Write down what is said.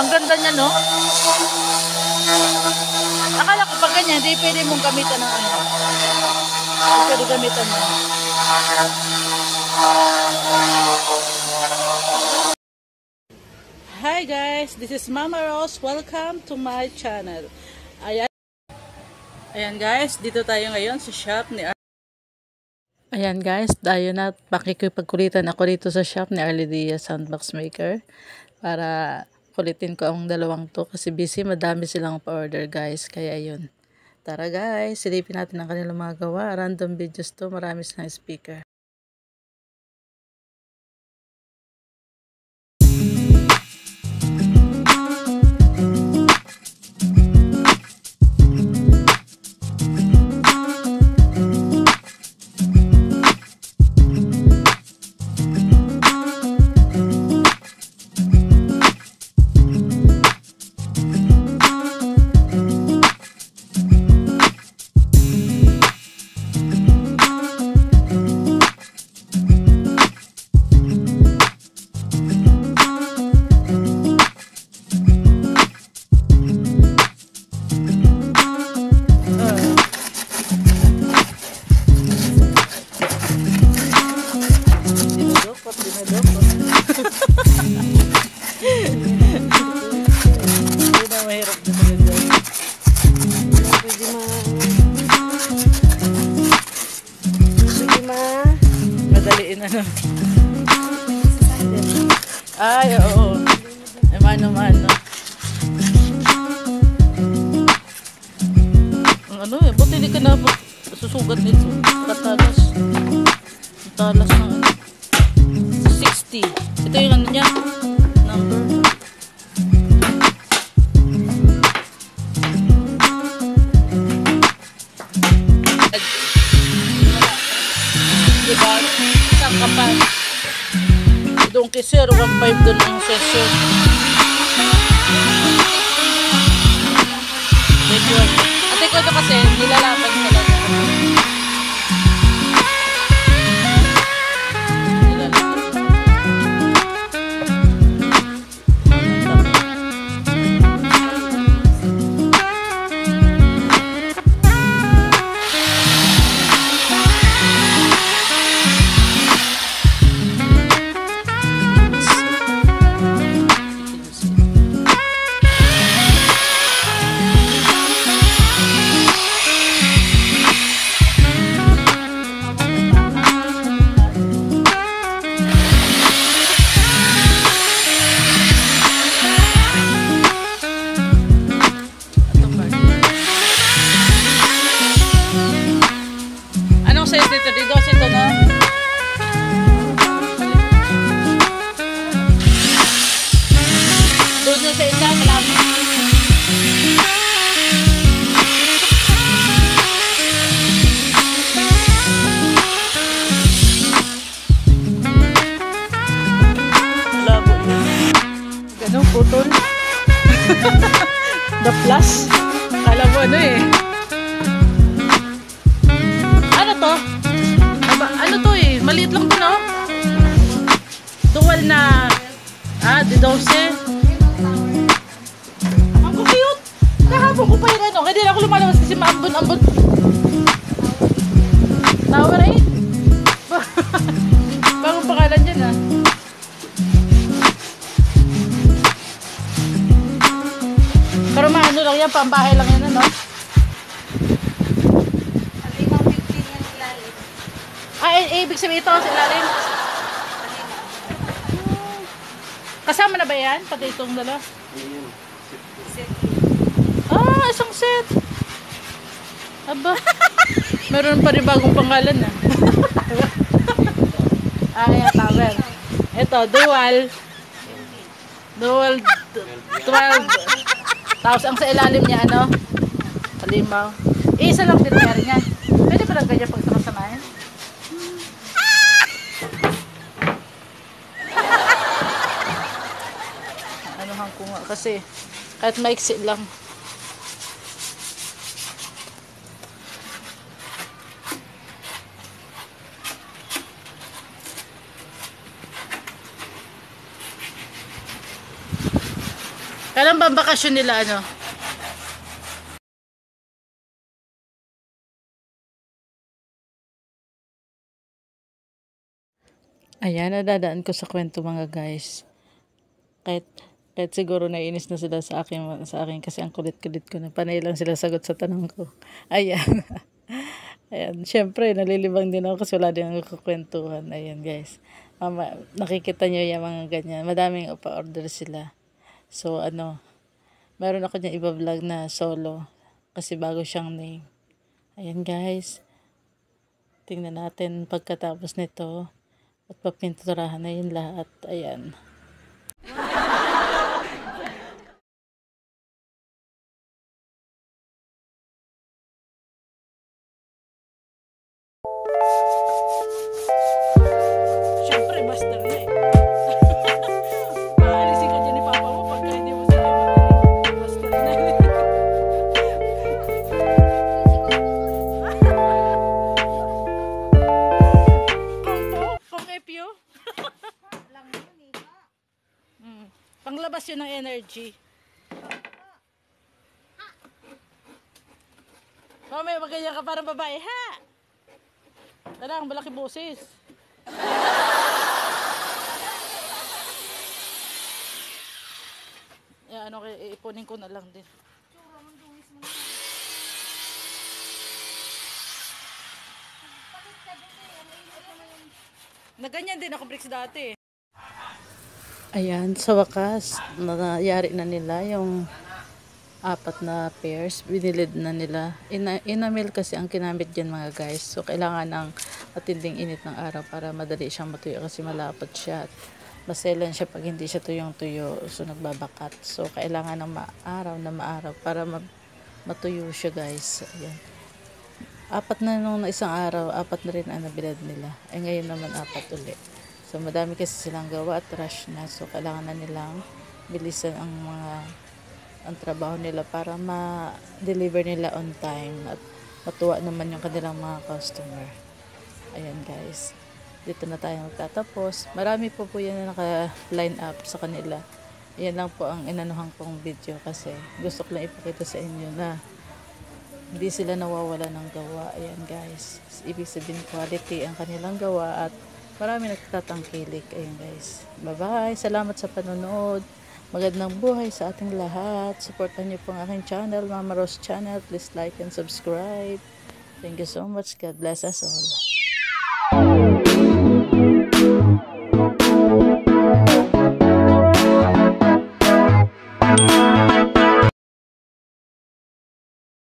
ang ganda niya, no? Akala ko pag ganyan, hindi pwede mong gamitan ng ano. Hindi pwede gamitan mo. Hi guys, this is Mama Rose. Welcome to my channel. Ayan guys, dito tayo ngayon sa shop ni Ayan guys, tayo na pakikipagkulitan ako dito sa shop ni Arlie Diaz Sandbox Maker para kulitin ko ang dalawang to kasi busy, madami silang pa-order guys, kaya yun. Tara guys, silipin natin ang kanilang mga gawa. Random videos to, marami silang speaker. Madaliin ano. Ay, oo. Ay, mano-mano. Ano eh, buti hindi ka na susugat nito. Katalas. Talas ng ano. 60. Ito yung ano niya. Number. Diba? Isang kapal. Doon kay 015 doon ang session. Ate ko ito kasi nilalapan talaga. Ganun, putol. The plus. Kala mo ano eh. Ano to? Ano to eh? Maliit lang to, no? Dual na di 12. Ang cute. Kahapon ko pa yun ano. Kaya din ako lumalabas kasi maambon-ambon. Tower 8. Bagong pangalan dyan ah. Pero maano lang yan, pambahay lang yan ano. Limang 15 yan ilalim. Ibig sabihin ito sa ilalim. Kasama na ba yan? Pati itong dala? Isang set. Aba. Meron pa rin bagong pangalan na. Ayan, tower. Ito, dual 12. Tapos ang sa ilalim niya, ano? Halimaw. Isa lang din meron niya. Pwede pa lang ganyan pag sama-samahin. Anuhan ko nga kasi kahit maiksi lang. Kailan ba ang bakasyon nila ano? Ayan, nadadaan ko sa kwento mga guys. Kahit siguro naiinis na sila sa akin kasi ang kulit-kulit ko na panay lang sila sagot sa tanong ko. Ayan. Ayan, syempre nalilibang din ako kasi wala din ako kukwentuhan. Ayan guys. Nakikita nyo yung mga ganyan. Madaming pa-order sila. So ano, meron ako niya iba-vlog na solo kasi bago siyang name. Ayan guys. Tingnan natin pagkatapos nito at papinturahan na yun lahat. Ayan. Siyempre, master na eh. Paalisin ka dyan ni Papa mo pagka hindi mo sila magaling. Master na eh. Kung epyo. Panglabas yun ng energy. Mamaya magganyan ka parang babae, ha? Tala, ang malaki boses. Ano, ipunin ko na lang din. Naganyan din ako bricks dati. Ayan, sa wakas, nangyari na nila yung 4 na pairs. Binilid na nila. Inamil kasi ang kinamit dyan mga guys. So, kailangan ng matinding init ng araw para madali siyang matuyo kasi malapot siya. Maselan siya pag hindi siya tuyong-tuyo. So, nagbabakat. So, kailangan ng maaraw para matuyo siya guys. Ayan. 4 na nung isang araw, 4 na rin ang nabilad nila. Ay ngayon naman 4 ulit. So, madami kasi silang gawa at rush na. So, kailangan na nilang bilisan ang trabaho nila para ma-deliver nila on time at matuwa naman yung kanilang mga customer. Ayan guys. Dito na tayo magtatapos. Marami po yan na naka-line up sa kanila. Ayan lang po ang inanuhan kong video kasi gusto ko lang ipakita sa inyo na hindi sila nawawala ng gawa. Ayan guys. Ibig sabihin quality ang kanilang gawa at marami nagtatangkilik. Ayan guys. Bye-bye. Salamat sa panonood. Magandang buhay sa ating lahat. Supportan niyo po ang aking channel, Mama Rose Channel. Please like and subscribe. Thank you so much. God bless us all.